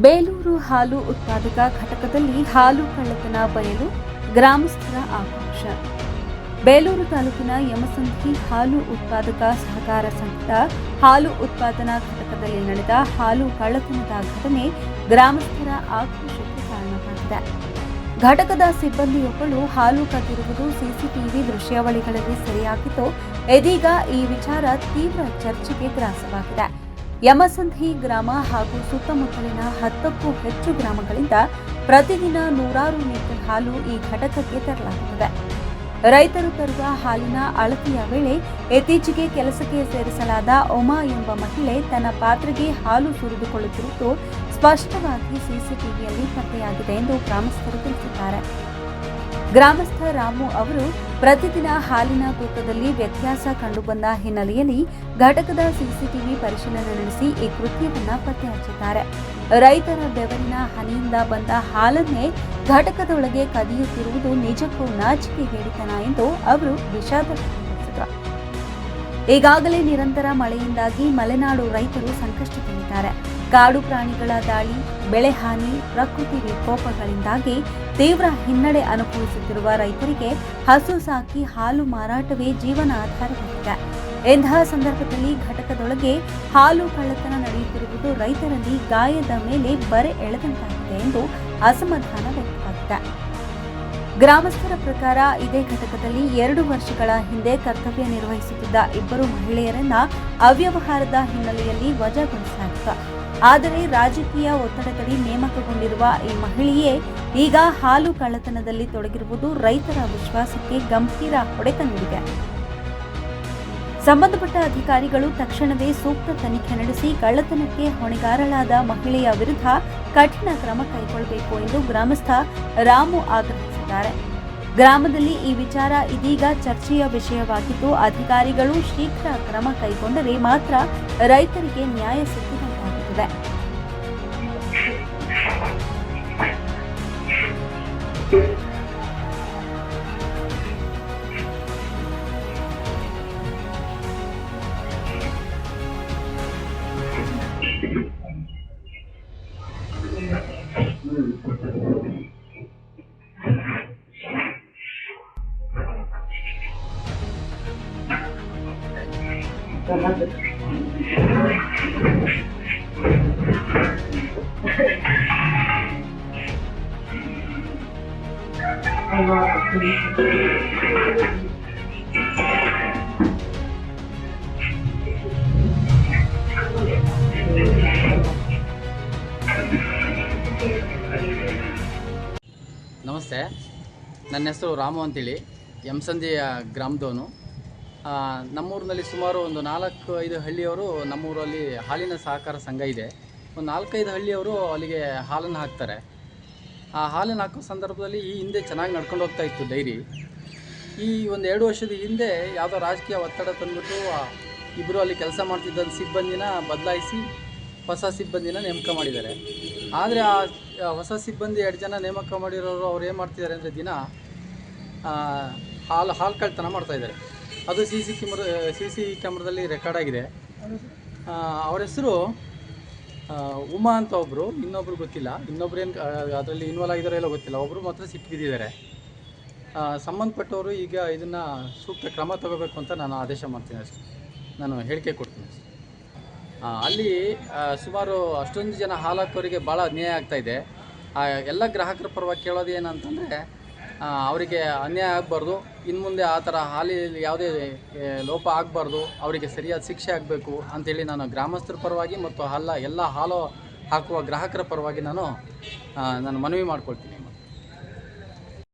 ಬೇಲೂರು ಹಾಲು ಉತ್ಪಾದಕ ಘಟಕದಲ್ಲಿ ಹಾಲು ಕಳ್ಳತನ ಬಯಲು, ಗ್ರಾಮಸ್ಥರ ಆಕ್ರೋಶ. ಬೇಲೂರು ತಾಲೂಕಿನ ಯಮಸಂಧಿ ಹಾಲು ಉತ್ಪಾದಕ ಸಹಕಾರ ಸಂಘದ ಹಾಲು ಉತ್ಪಾದನಾ ಘಟಕದಲ್ಲಿ ನಡೆದ ಹಾಲು ಕಳ್ಳತನದ ಘಟನೆ ಗ್ರಾಮಸ್ಥರ ಆಕ್ರೋಶಕ್ಕೆ ಕಾರಣವಾಗಿದೆ. ಘಟಕದ ಸಿಬ್ಬಂದಿಯೊಬ್ಬಳು ಹಾಲು ಕದ್ದಿರುವುದು ಸಿಸಿಟಿವಿ ದೃಶ್ಯಾವಳಿಗಳಲ್ಲಿ ಸೆರೆಯಾಗಿದ್ದು, ಇದೀಗ ಈ ವಿಚಾರ ತೀವ್ರ ಚರ್ಚೆಗೆ ಗ್ರಾಸವಾಗಿದೆ. ಯಮಸಂಧಿ ಗ್ರಾಮ ಹಾಗೂ ಸುತ್ತಮುತ್ತಲಿನ 10ಕ್ಕೂ ಹೆಚ್ಚು ಗ್ರಾಮಗಳಿಂದ ಪ್ರತಿದಿನ ನೂರಾರು ಲೀಟರ್ ಹಾಲು ಈ ಘಟಕಕ್ಕೆ ತರಲಾಗುತ್ತದೆ. ರೈತರು ತರುವ ಹಾಲಿನ ಅಳತೆಯ ವೇಳೆ ಇತ್ತೀಚೆಗೆ ಕೆಲಸಕ್ಕೆ ಸೇರಿಸಲಾದ ಉಮಾ ಎಂಬ ಮಹಿಳೆ ತನ್ನ ಪಾತ್ರೆಗೆ ಹಾಲು ಸುರಿದುಕೊಳ್ಳುತ್ತಿರುವುದು ಸ್ಪಷ್ಟವಾಗಿ ಸಿಸಿಟಿವಿಯಲ್ಲಿ ಪತ್ತೆಯಾಗಿದೆ ಎಂದು ಗ್ರಾಮಸ್ಥರು ತಿಳಿಸಿದ್ದಾರೆ. ಗ್ರಾಮಸ್ಥ ರಾಮು ಅವರು ಪ್ರತಿದಿನ ಹಾಲಿನ ತೂಕದಲ್ಲಿ ವ್ಯತ್ಯಾಸ ಕಂಡುಬಂದ ಹಿನ್ನೆಲೆಯಲ್ಲಿ ಘಟಕದ ಸಿಸಿಟಿವಿ ಪರಿಶೀಲನೆ ನಡೆಸಿ ಈ ಕೃತ್ಯವನ್ನು ಪತ್ತೆ ಹಚ್ಚಿದ್ದಾರೆ. ರೈತರ ಬೆವರಿನ ಹನಿಯಿಂದ ಬಂದ ಹಾಲನ್ನೇ ಘಟಕದೊಳಗೆ ಕದಿಯುತ್ತಿರುವುದು ನಿಜಕ್ಕೂ ನಾಚಿಕೆಗೇಡಿತನ ಎಂದು ಅವರು ವಿಷಾದ ವ್ಯಕ್ತಪಡಿಸಿದರು. ಈಗಾಗಲೇ ನಿರಂತರ ಮಳೆಯಿಂದಾಗಿ ಮಲೆನಾಡು ರೈತರು ಸಂಕಷ್ಟದಲ್ಲಿದ್ದಾರೆ. ಕಾಡು ಪ್ರಾಣಿಗಳ ದಾಳಿ, ಬೆಳೆ ಹಾನಿ, ಪ್ರಕೃತಿ ವಿಕೋಪಗಳಿಂದಾಗಿ ತೀವ್ರ ಹಿನ್ನಡೆ ಅನುಭವಿಸುತ್ತಿರುವ ರೈತರಿಗೆ ಹಸು ಸಾಕಿ ಹಾಲು ಮಾರಾಟವೇ ಜೀವನಾಧಾರವಾಗಿದೆ. ಇಂತಹ ಸಂದರ್ಭದಲ್ಲಿ ಘಟಕದೊಳಗೆ ಹಾಲು ಕಳ್ಳತನ ನಡೆಯುತ್ತಿರುವುದು ರೈತರಲ್ಲಿ ಗಾಯದ ಮೇಲೆ ಬರೆ ಎಳೆದಂತಾಗಿದೆ ಎಂದು ಅಸಮಾಧಾನ ವ್ಯಕ್ತವಾಗಿದೆ. ಗ್ರಾಮಸ್ಥರ ಪ್ರಕಾರ ಇದೇ ಘಟಕದಲ್ಲಿ 2 ವರ್ಷಗಳ ಹಿಂದೆ ಕರ್ತವ್ಯ ನಿರ್ವಹಿಸುತ್ತಿದ್ದ ಇಬ್ಬರು ಮಹಿಳೆಯರನ್ನ ಅವ್ಯವಹಾರದ ಹಿನ್ನೆಲೆಯಲ್ಲಿ ವಜಾಗೊಳಿಸಲಾಗಿತ್ತು. ಆದರೆ ರಾಜಕೀಯ ಒತ್ತಡದಡಿ ನೇಮಕಗೊಂಡಿರುವ ಈ ಮಹಿಳೆಯೇ ಈಗ ಹಾಲು ಕಳ್ಳತನದಲ್ಲಿ ತೊಡಗಿರುವುದು ರೈತರ ವಿಶ್ವಾಸಕ್ಕೆ ಗಂಭೀರ ಹೊಡೆತ ನೀಡಿದೆ. ಸಂಬಂಧಪಟ್ಟ ಅಧಿಕಾರಿಗಳು ತಕ್ಷಣವೇ ಸೂಕ್ತ ತನಿಖೆ ನಡೆಸಿ ಕಳ್ಳತನಕ್ಕೆ ಹೊಣೆಗಾರಳಾದ ಮಹಿಳೆಯ ವಿರುದ್ಧ ಕಠಿಣ ಕ್ರಮ ಕೈಗೊಳ್ಳಬೇಕು ಎಂದು ಗ್ರಾಮಸ್ಥ ರಾಮು ಆಗ್ರಹಿಸಿದ್ದಾರೆ. ಗ್ರಾಮದಲ್ಲಿ ಈ ವಿಚಾರ ಇದೀಗ ಚರ್ಚೆಯ ವಿಷಯವಾಗಿದ್ದು, ಅಧಿಕಾರಿಗಳು ಶೀಘ್ರ ಕ್ರಮ ಕೈಗೊಂಡರೆ ಮಾತ್ರ ರೈತರಿಗೆ ನ್ಯಾಯ ಸಿಕ್ಕಿದಂತಾಗುತ್ತದೆ. ನಮಸ್ತೆ, ನನ್ನ ಹೆಸರು ರಾಮು ಅಂತೇಳಿ, ಯಮಸಂಧಿಯ ಗ್ರಾಮದವನು. ನಮ್ಮೂರಿನಲ್ಲಿ ಸುಮಾರು ಒಂದು 4-5 ಹಳ್ಳಿಯವರು ನಮ್ಮೂರಲ್ಲಿ ಹಾಲಿನ ಸಹಕಾರ ಸಂಘ ಇದೆ. ಒಂದು 4-5 ಹಳ್ಳಿಯವರು ಅಲ್ಲಿಗೆ ಹಾಲನ್ನು ಹಾಕ್ತಾರೆ. ಆ ಹಾಲನ್ನು ಹಾಕೋ ಸಂದರ್ಭದಲ್ಲಿ ಈ ಹಿಂದೆ ಚೆನ್ನಾಗಿ ನಡ್ಕೊಂಡು ಹೋಗ್ತಾ ಇತ್ತು ಡೈರಿ. ಈ ಒಂದು 2 ವರ್ಷದ ಹಿಂದೆ ಯಾವುದೋ ರಾಜಕೀಯ ಒತ್ತಡ ತಂದುಬಿಟ್ಟು ಇಬ್ಬರು ಅಲ್ಲಿ ಕೆಲಸ ಮಾಡ್ತಿದ್ದ ಸಿಬ್ಬಂದಿನ ಬದಲಾಯಿಸಿ ಹೊಸ ಸಿಬ್ಬಂದಿನ ನೇಮಕ ಮಾಡಿದ್ದಾರೆ. ಆದರೆ ಆ ಹೊಸ ಸಿಬ್ಬಂದಿ 2 ಜನ ನೇಮಕ ಮಾಡಿರೋರು ಅವ್ರು ಏನು ಮಾಡ್ತಿದ್ದಾರೆ ಅಂದರೆ ದಿನ ಹಾಲು ಕಳ್ತನ ಮಾಡ್ತಾಯಿದ್ದಾರೆ. ಅದು ಸಿ ಸಿ ಕ್ಯಾಮ್ರಾದಲ್ಲಿ ರೆಕಾರ್ಡ್ ಆಗಿದೆ. ಅವ್ರ ಹೆಸರು ಉಮಾ ಅಂತ ಒಬ್ಬರು, ಇನ್ನೊಬ್ರು ಗೊತ್ತಿಲ್ಲ. ಇನ್ನೊಬ್ರು ಏನು ಅದರಲ್ಲಿ ಇನ್ವಾಲ್ವ್ ಆಗಿದಾರೋ ಎಲ್ಲ ಗೊತ್ತಿಲ್ಲ. ಒಬ್ಬರು ಮಾತ್ರ ಸಿಟ್ಟು ಬಿದ್ದಿದ್ದಾರೆ. ಸಂಬಂಧಪಟ್ಟವರು ಈಗ ಇದನ್ನು ಸೂಕ್ತ ಕ್ರಮ ತಗೋಬೇಕು ಅಂತ ನಾನು ಆದೇಶ ಮಾಡ್ತೀನಿ ಅಷ್ಟೇ, ನಾನು ಹೇಳಿಕೆ ಕೊಡ್ತೀನಿ ಅಷ್ಟೇ. ಅಲ್ಲಿ ಸುಮಾರು ಅಷ್ಟೊಂದು ಜನ ಹಾಲು ಹಾಕೋರಿಗೆ ಭಾಳ ಅನ್ಯಾಯ ಆಗ್ತಾಯಿದೆ. ಎಲ್ಲ ಗ್ರಾಹಕರ ಪರವಾಗಿ ಕೇಳೋದು ಏನಂತಂದರೆ, ಅವರಿಗೆ ಅನ್ಯಾಯ ಆಗಬಾರ್ದು. ಇನ್ನು ಮುಂದೆ ಆ ಥರ ಹಾಲಿನಲ್ಲಿ ಯಾವುದೇ ಲೋಪ ಆಗಬಾರ್ದು, ಅವರಿಗೆ ಸರಿಯಾದ ಶಿಕ್ಷೆ ಆಗಬೇಕು ಅಂಥೇಳಿ ನಾನು ಗ್ರಾಮಸ್ಥರ ಪರವಾಗಿ ಮತ್ತು ಎಲ್ಲ ಹಾಲು ಹಾಕುವ ಗ್ರಾಹಕರ ಪರವಾಗಿ ನಾನು ಮನವಿ ಮಾಡ್ಕೊಳ್ತೀನಿ.